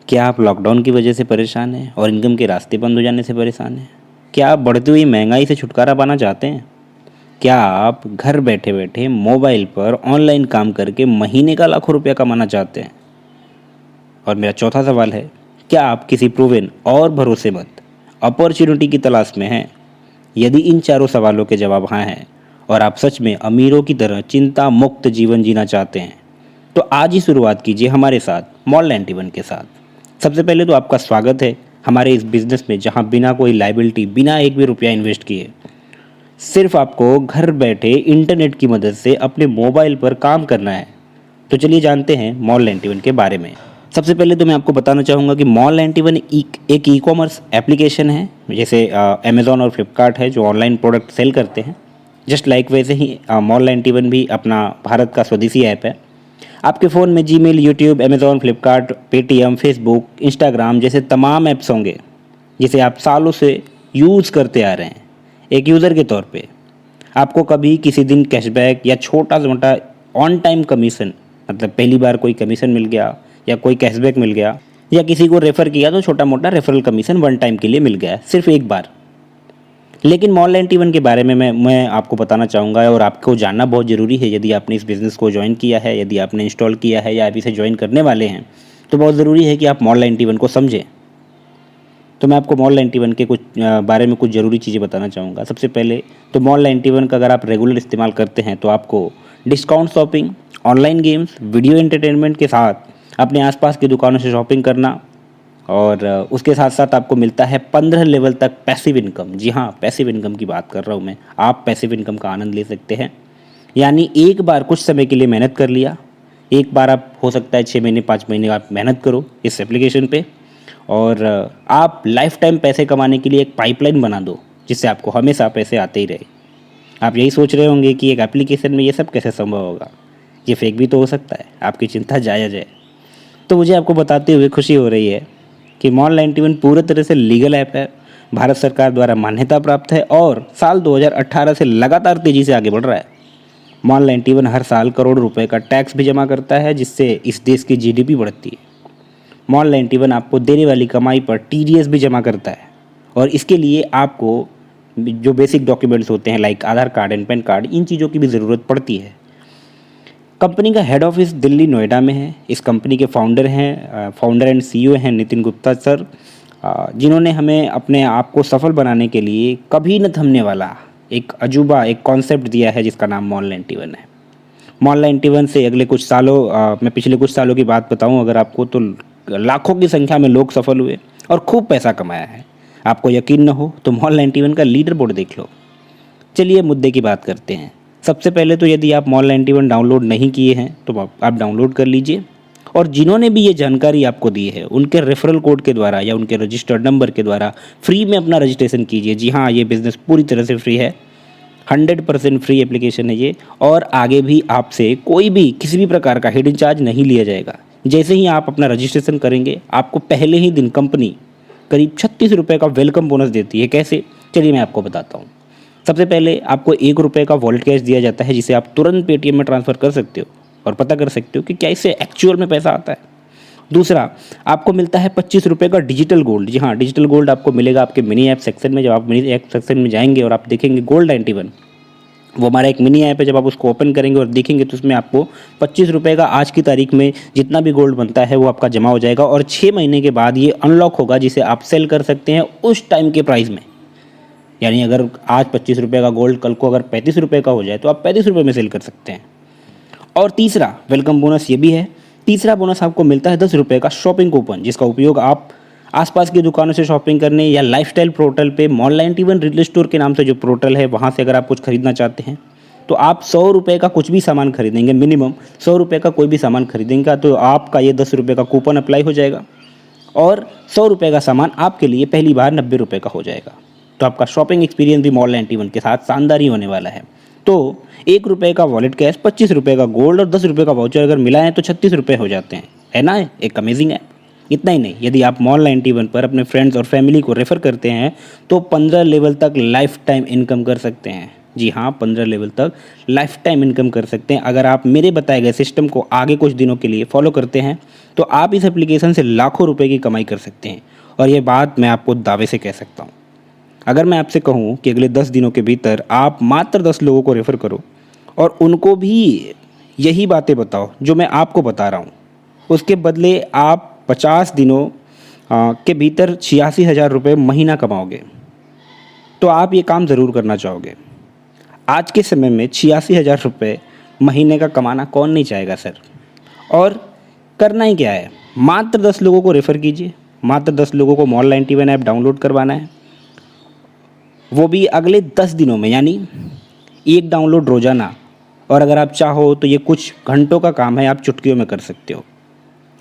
क्या आप लॉकडाउन की वजह से परेशान हैं और इनकम के रास्ते बंद हो जाने से परेशान हैं? क्या आप बढ़ती हुई महंगाई से छुटकारा पाना चाहते हैं? क्या आप घर बैठे बैठे मोबाइल पर ऑनलाइन काम करके महीने का लाखों रुपया कमाना चाहते हैं? और मेरा चौथा सवाल है, क्या आप किसी प्रूवन और भरोसेमंद अपॉर्चुनिटी की तलाश में हैं? यदि इन चारों सवालों के जवाब हाँ हैं और आप सच में अमीरों की तरह चिंता मुक्त जीवन जीना चाहते हैं, तो आज ही शुरुआत कीजिए हमारे साथ मॉल 91 के साथ। सबसे पहले तो आपका स्वागत है हमारे इस बिज़नेस में, जहां बिना कोई लाइबिलिटी, बिना एक भी रुपया इन्वेस्ट किए सिर्फ आपको घर बैठे इंटरनेट की मदद से अपने मोबाइल पर काम करना है। तो चलिए जानते हैं मॉल 91 के बारे में। सबसे पहले तो मैं आपको बताना चाहूँगा कि मॉल 91 एक ई कॉमर्स एप्लीकेशन है, जैसे अमेज़ॉन और फ्लिपकार्ट है जो ऑनलाइन प्रोडक्ट सेल करते हैं। जस्ट लाइक वैसे ही मॉल 91 भी अपना भारत का स्वदेशी ऐप है। आपके फ़ोन में Gmail, YouTube, Amazon, Flipkart, Paytm, Facebook, Instagram जैसे तमाम ऐप्स होंगे जिसे आप सालों से यूज़ करते आ रहे हैं। एक यूज़र के तौर पे आपको कभी किसी दिन कैशबैक या छोटा मोटा ऑन टाइम कमीशन, मतलब पहली बार कोई कमीशन मिल गया या कोई कैशबैक मिल गया या किसी को रेफ़र किया तो छोटा मोटा रेफरल कमीशन वन टाइम के लिए मिल गया, सिर्फ एक बार। लेकिन मॉल 91 के बारे में मैं आपको बताना चाहूँगा और आपको जानना बहुत ज़रूरी है। यदि आपने इस बिज़नेस को ज्वाइन किया है, यदि आपने इंस्टॉल किया है या आप इसे ज्वाइन करने वाले हैं, तो बहुत ज़रूरी है कि आप मॉल 91 को समझें। तो मैं आपको मॉल 91 के कुछ बारे में कुछ ज़रूरी चीज़ें बताना चाहूँगा। सबसे पहले तो मॉल 91 का अगर आप रेगुलर इस्तेमाल करते हैं तो आपको discount shopping, online games, video entertainment के साथ अपने आसपास की दुकानों से शॉपिंग करना और उसके साथ साथ आपको मिलता है 15 लेवल तक पैसिव इनकम। जी हाँ, पैसिव इनकम की बात कर रहा हूँ मैं। आप पैसिव इनकम का आनंद ले सकते हैं। यानी एक बार कुछ समय के लिए मेहनत कर लिया, एक बार आप हो सकता है 6 महीने 5 महीने आप मेहनत करो इस एप्लीकेशन पे और आप लाइफ टाइम पैसे कमाने के लिए एक पाइपलाइन बना दो जिससे आपको हमेशा पैसे आते ही रहे। आप यही सोच रहे होंगे कि एक एप्लीकेशन में ये सब कैसे संभव होगा, ये फेक भी तो हो सकता है। आपकी चिंता जायज़ है। तो मुझे आपको बताते हुए खुशी हो रही है कि मॉल 91 पूरी तरह से लीगल ऐप है, भारत सरकार द्वारा मान्यता प्राप्त है और साल 2018 से लगातार तेज़ी से आगे बढ़ रहा है। मॉल 91 हर साल करोड़ रुपए का टैक्स भी जमा करता है जिससे इस देश की जीडीपी बढ़ती है। मॉल 91 आपको देने वाली कमाई पर टीडीएस भी जमा करता है और इसके लिए आपको जो बेसिक डॉक्यूमेंट्स होते हैं like Aadhaar card and PAN card, इन चीज़ों की भी ज़रूरत पड़ती है। कंपनी का हेड ऑफिस दिल्ली नोएडा में है। इस कंपनी के फाउंडर एंड सीईओ हैं नितिन गुप्ता सर, जिन्होंने हमें अपने आप को सफल बनाने के लिए कभी न थमने वाला एक अजूबा, एक कॉन्सेप्ट दिया है जिसका नाम मॉल 91 है। मॉल 91 से अगले कुछ सालों मैं पिछले कुछ सालों की बात बताऊं अगर आपको, तो लाखों की संख्या में लोग सफल हुए और खूब पैसा कमाया है। आपको यकीन न हो तो मॉल 91 का लीडर बोर्ड देख लो। चलिए मुद्दे की बात करते हैं। सबसे पहले तो यदि आप मॉल 91 डाउनलोड नहीं किए हैं तो आप डाउनलोड कर लीजिए और जिन्होंने भी ये जानकारी आपको दी है उनके रेफरल कोड के द्वारा या उनके रजिस्टर्ड नंबर के द्वारा फ्री में अपना रजिस्ट्रेशन कीजिए। जी हाँ, ये बिज़नेस पूरी तरह से फ्री है, 100% फ्री एप्लीकेशन है ये और आगे भी आपसे कोई भी किसी भी प्रकार का हिडन चार्ज नहीं लिया जाएगा। जैसे ही आप अपना रजिस्ट्रेशन करेंगे आपको पहले ही दिन कंपनी करीब 36 रुपये का वेलकम बोनस देती है। कैसे, चलिए मैं आपको बताता हूँ। सबसे पहले आपको 1 रुपये का वॉलेट कैश दिया जाता है जिसे आप तुरंत पेटीएम में ट्रांसफ़र कर सकते हो और पता कर सकते हो कि क्या इससे एक्चुअल में पैसा आता है। दूसरा, आपको मिलता है 25 रुपये का डिजिटल गोल्ड। जी हाँ, डिजिटल गोल्ड आपको मिलेगा आपके मिनी ऐप सेक्शन में। जब आप मिनी ऐप सेक्शन में जाएंगे और आप देखेंगे गोल्ड 91, वो हमारा एक मिनी ऐप है। जब आप उसको ओपन करेंगे और देखेंगे तो उसमें आपको 25 रुपये का आज की तारीख में जितना भी गोल्ड बनता है वो आपका जमा हो जाएगा और 6 महीने के बाद ये अनलॉक होगा जिसे आप सेल कर सकते हैं उस टाइम के प्राइस में। यानी अगर आज 25 रुपये का गोल्ड कल को अगर 35 रुपये का हो जाए तो आप 35 रुपये में सेल कर सकते हैं। और तीसरा वेलकम बोनस ये भी है। तीसरा बोनस आपको मिलता है 10 रुपये का शॉपिंग कूपन, जिसका उपयोग आप आसपास की दुकानों से शॉपिंग करने या लाइफस्टाइल पोर्टल पे मॉल 91 रिटेल स्टोर के नाम से जो पोर्टल है वहाँ से अगर आप कुछ खरीदना चाहते हैं तो आप 100 रुपये का कुछ भी सामान खरीदेंगे, मिनिमम 100 रुपये का कोई भी सामान खरीदेंगे तो आपका ये 10 रुपये का कूपन अप्लाई हो जाएगा और 100 रुपये का सामान आपके लिए पहली बार 90 रुपये का हो जाएगा। तो आपका शॉपिंग एक्सपीरियंस भी मॉल 91 के साथ शानदार ही होने वाला है। तो 1 रुपये का वॉलेट कैश, 25 रुपये का गोल्ड और 10 रुपये का वाउचर अगर मिलाएं तो 36 रुपये हो जाते हैं। है ना, एक अमेजिंग है। इतना ही नहीं, यदि आप मॉल 91 पर अपने फ्रेंड्स और फैमिली को रेफ़र करते हैं तो 15 लेवल तक लाइफ टाइम इनकम कर सकते हैं। जी हाँ, 15 लेवल तक लाइफ टाइम इनकम कर सकते हैं। अगर आप मेरे बताए गए सिस्टम को आगे कुछ दिनों के लिए फॉलो करते हैं तो आप इस एप्लीकेशन से लाखों रुपए की कमाई कर सकते हैं। और ये बात मैं आपको दावे से कह सकता हूँ। अगर मैं आपसे कहूँ कि अगले 10 दिनों के भीतर आप मात्र 10 लोगों को रेफ़र करो और उनको भी यही बातें बताओ जो मैं आपको बता रहा हूँ, उसके बदले आप 50 दिनों के भीतर 86,000 रुपये महीना कमाओगे, तो आप ये काम ज़रूर करना चाहोगे। आज के समय में 86,000 रुपये महीने का कमाना कौन नहीं चाहेगा सर। और करना ही क्या है, मात्र 10 लोगों को रेफ़र कीजिए। मात्र 10 लोगों को मॉल 91 ऐप डाउनलोड करवाना है, वो भी अगले 10 दिनों में, यानी एक डाउनलोड रोज़ाना। और अगर आप चाहो तो ये कुछ घंटों का काम है, आप चुटकियों में कर सकते हो।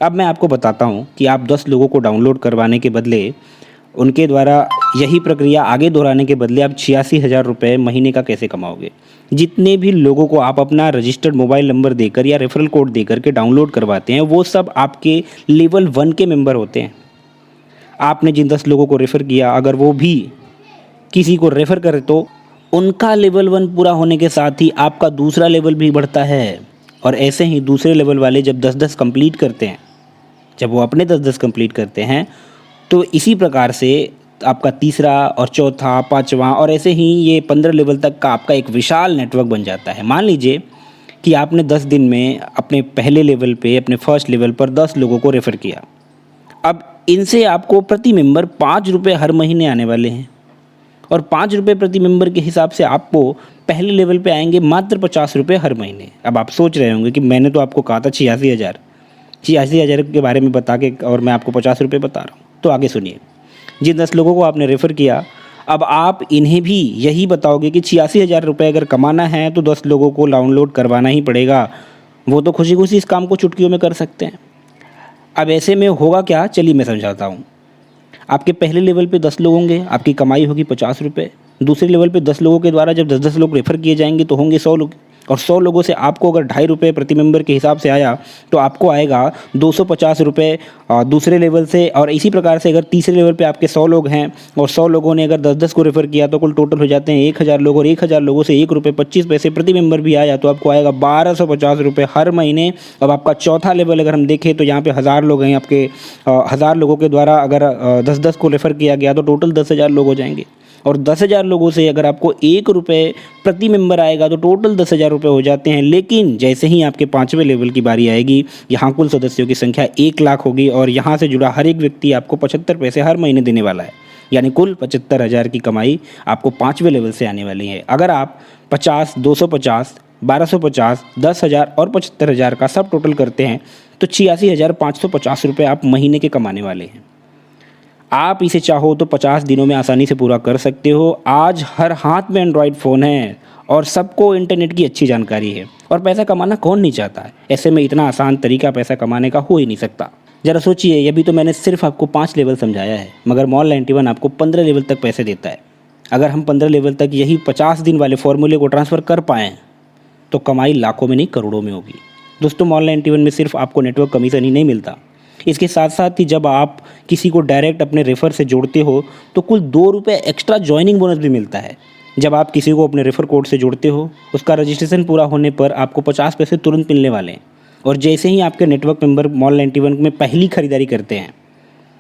अब मैं आपको बताता हूँ कि आप 10 लोगों को डाउनलोड करवाने के बदले, उनके द्वारा यही प्रक्रिया आगे दोहराने के बदले आप 86,000 रुपये महीने का कैसे कमाओगे। जितने भी लोगों को आप अपना रजिस्टर्ड मोबाइल नंबर देकर या रेफरल कोड देकर के डाउनलोड करवाते हैं, वो सब आपके लेवल 1 के मेंबर होते हैं। आपने जिन 10 लोगों को रेफ़र किया, अगर वो भी किसी को रेफ़र करे तो उनका लेवल 1 पूरा होने के साथ ही आपका दूसरा लेवल भी बढ़ता है। और ऐसे ही दूसरे लेवल वाले जब 10-10 कंप्लीट करते हैं, जब वो अपने 10-10 कंप्लीट करते हैं, तो इसी प्रकार से आपका तीसरा और चौथा, पाँचवा और ऐसे ही ये 15 लेवल तक का आपका एक विशाल नेटवर्क बन जाता है। मान लीजिए कि आपने 10 दिन में अपने पहले लेवल पे, अपने फर्स्ट लेवल पर 10 लोगों को रेफ़र किया। अब इनसे आपको प्रति मेंबर 5 रुपये हर महीने आने वाले हैं। और 5 रुपये प्रति मेंबर के हिसाब से आपको पहले लेवल पे आएंगे मात्र 50 रुपये हर महीने। अब आप सोच रहे होंगे कि मैंने तो आपको कहा था 86,000 के बारे में बता के, और मैं आपको 50 रुपये बता रहा हूँ। तो आगे सुनिए, जिन 10 लोगों को आपने रेफ़र किया, अब आप इन्हें भी यही बताओगे कि 86,000 रुपये अगर कमाना है तो 10 लोगों को डाउनलोड करवाना ही पड़ेगा। वो तो खुशी खुशी इस काम को चुटकियों में कर सकते हैं। अब ऐसे में होगा क्या, चलिए मैं समझाता हूँ। आपके पहले लेवल पे 10 लोग होंगे, आपकी कमाई होगी 50 रुपये। दूसरे लेवल पे 10 लोगों के द्वारा जब 10-10 लोग रेफ़र किए जाएंगे तो होंगे 100 लोग। और 100 लोगों से आपको अगर 2.5 रुपये प्रति मेंबर के हिसाब से आया तो आपको आएगा 250 रुपये दूसरे लेवल से। और इसी प्रकार से अगर तीसरे लेवल पे आपके 100 लोग हैं और 100 लोगों ने अगर 10-10 को रेफ़र किया तो कुल टोटल हो जाते हैं 1,000 लोग। और 1,000 लोगों से 1 रुपये 25 पैसे प्रति मेंबर भी आया तो आपको आएगा 1,250 रुपये हर महीने। अब आपका चौथा लेवल अगर हम देखें तो यहाँ पे 1,000 लोग हैं आपके, 1,000 लोगों के द्वारा अगर 10-10 को रेफ़र किया गया तो टोटल 10,000 लोग हो जाएंगे। और 10,000 लोगों से अगर आपको 1 रुपये प्रति मेंबर आएगा तो टोटल 10,000 रुपये हो जाते हैं। लेकिन जैसे ही आपके 5वें लेवल की बारी आएगी, यहाँ कुल सदस्यों की संख्या 1 लाख होगी और यहाँ से जुड़ा हर एक व्यक्ति आपको 75 पैसे हर महीने देने वाला है। यानी कुल 75,000 की कमाई आपको 5वें लेवल से आने वाली है। अगर आप 50, 250, 1,250, 10,000 और 75,000 का सब टोटल करते हैं तो 86,550 रुपये आप महीने के कमाने वाले हैं। आप इसे चाहो तो 50 दिनों में आसानी से पूरा कर सकते हो। आज हर हाथ में एंड्रॉयड फ़ोन है और सबको इंटरनेट की अच्छी जानकारी है। और पैसा कमाना कौन नहीं चाहता है। ऐसे में इतना आसान तरीका पैसा कमाने का हो ही नहीं सकता। ज़रा सोचिए, अभी तो मैंने सिर्फ आपको 5 लेवल समझाया है, मगर मॉल 91 आपको 15 लेवल तक पैसे देता है। अगर हम 15 लेवल तक यही 50 दिन वाले फॉर्मूले को ट्रांसफ़र कर पाएँ तो कमाई लाखों में नहीं करोड़ों में होगी। दोस्तों, मॉल 91 में सिर्फ आपको नेटवर्क कमीशन ही नहीं मिलता, इसके साथ साथ ही जब आप किसी को डायरेक्ट अपने रेफ़र से जोड़ते हो तो कुल 2 रुपये एक्स्ट्रा जॉइनिंग बोनस भी मिलता है। जब आप किसी को अपने रेफ़र कोड से जोड़ते हो, उसका रजिस्ट्रेशन पूरा होने पर आपको 50 पैसे तुरंत मिलने वाले हैं। और जैसे ही आपके नेटवर्क मेंबर मॉल 91 में पहली खरीदारी करते हैं,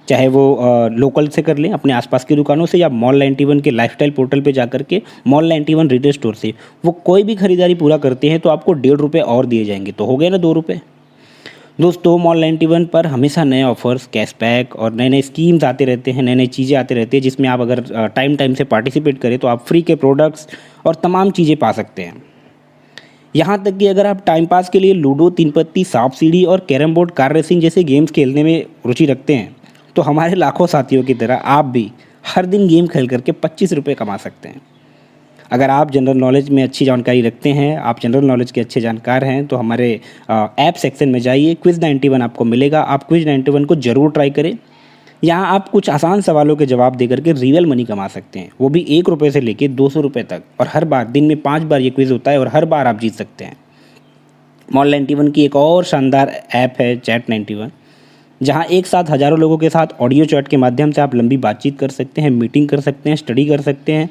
चाहे वो लोकल से कर लें अपने आसपास की दुकानों से या मॉल 91 के लाइफस्टाइल पोर्टल पे जाकर के मॉल 91 रिटेल स्टोर से, वो कोई भी खरीदारी पूरा करते हैं तो आपको 1.5 रुपये और दिए जाएंगे। तो हो गए ना 2 रुपये। दोस्तों, मॉल 91 पर हमेशा नए ऑफ़र्स, कैशबैक और नए नए स्कीम्स आते रहते हैं, नई नई चीज़ें आते रहती हैं, जिसमें आप अगर टाइम से पार्टिसिपेट करें तो आप फ्री के प्रोडक्ट्स और तमाम चीज़ें पा सकते हैं। यहाँ तक कि अगर आप टाइम पास के लिए लूडो, 3 पत्ती, सांप सीढ़ी और कैरम बोर्ड, कार रेसिंग जैसे गेम्स खेलने में रुचि रखते हैं तो हमारे लाखों साथियों की तरह आप भी हर दिन गेम खेल करके 25 रुपये कमा सकते हैं। अगर आप जनरल नॉलेज में अच्छी जानकारी रखते हैं, आप जनरल नॉलेज के अच्छे जानकार हैं, तो हमारे ऐप सेक्शन में जाइए, क्विज़ 91 आपको मिलेगा। आप क्विज़ 91 को ज़रूर ट्राई करें। यहाँ आप कुछ आसान सवालों के जवाब देकर के रियल मनी कमा सकते हैं, वो भी 1 रुपये से लेकर 200 रुपये तक। और हर बार दिन में 5 बार ये क्विज़ होता है और हर बार आप जीत सकते हैं। मॉल 91 की एक और शानदार ऐप है चैट 91, जहाँ एक साथ हज़ारों लोगों के साथ ऑडियो चैट के माध्यम से आप लंबी बातचीत कर सकते हैं, मीटिंग कर सकते हैं, स्टडी कर सकते हैं।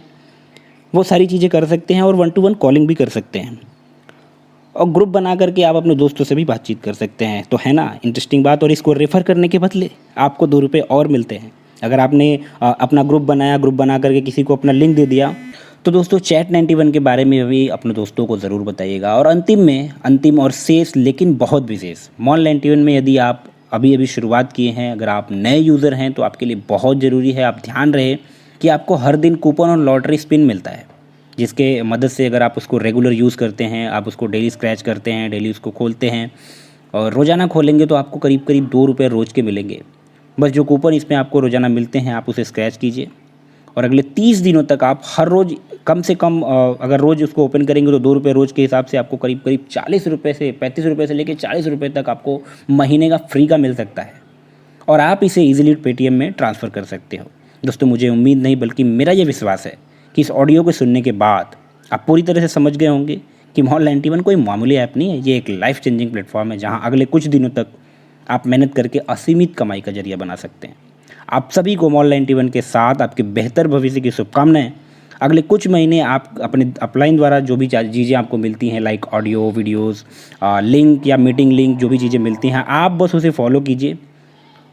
वो सारी चीज़ें कर सकते हैं और 1 to 1 कॉलिंग भी कर सकते हैं। और ग्रुप बना करके आप अपने दोस्तों से भी बातचीत कर सकते हैं। तो है ना इंटरेस्टिंग बात। और इसको रेफ़र करने के बदले आपको 2 रुपये और मिलते हैं। अगर आपने अपना ग्रुप बनाया, ग्रुप बना करके किसी को अपना लिंक दे दिया, तो दोस्तों चैट 91 के बारे में भी अपने दोस्तों को ज़रूर बताइएगा। और अंतिम और शेष लेकिन बहुत विशेष, मॉल 91 में यदि आप अभी अभी शुरुआत किए हैं, अगर आप नए यूज़र हैं तो आपके लिए बहुत ज़रूरी है, आप ध्यान रहे कि आपको हर दिन कूपन और लॉटरी स्पिन मिलता है, जिसके मदद से अगर आप उसको रेगुलर यूज़ करते हैं, आप उसको डेली स्क्रैच करते हैं, डेली उसको खोलते हैं और रोज़ाना खोलेंगे तो आपको करीब करीब 2 रुपये रोज़ के मिलेंगे। बस जो कूपन इसमें आपको रोज़ाना मिलते हैं आप उसे स्क्रैच कीजिए और अगले 30 दिनों तक आप हर रोज़ कम से कम अगर रोज़ उसको ओपन करेंगे तो 2 रुपये रोज़ के हिसाब से आपको करीब करीब 40 रुपये से 35 रुपये से लेकर 40 रुपये तक आपको महीने का फ्री का मिल सकता है और आप इसे ईजिली पेटीएम में ट्रांसफ़र कर सकते हो। दोस्तों मुझे उम्मीद नहीं बल्कि मेरा ये विश्वास है कि इस ऑडियो को सुनने के बाद आप पूरी तरह से समझ गए होंगे कि मॉल 91 कोई मामूली ऐप नहीं है, ये एक लाइफ चेंजिंग प्लेटफॉर्म है जहां अगले कुछ दिनों तक आप मेहनत करके असीमित कमाई का जरिया बना सकते हैं। आप सभी को मॉल 91 के साथ आपके बेहतर भविष्य की शुभकामनाएं। अगले कुछ महीने आप अपने अपलाइन द्वारा जो भी चीज़ें आपको मिलती हैं लाइक ऑडियो, वीडियोज़, लिंक या मीटिंग लिंक, जो भी चीज़ें मिलती हैं आप बस उसे फॉलो कीजिए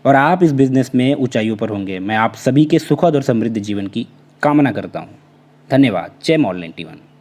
और आप इस बिज़नेस में ऊंचाइयों पर होंगे। मैं आप सभी के सुखद और समृद्ध जीवन की कामना करता हूँ। धन्यवाद। जय मॉल 91।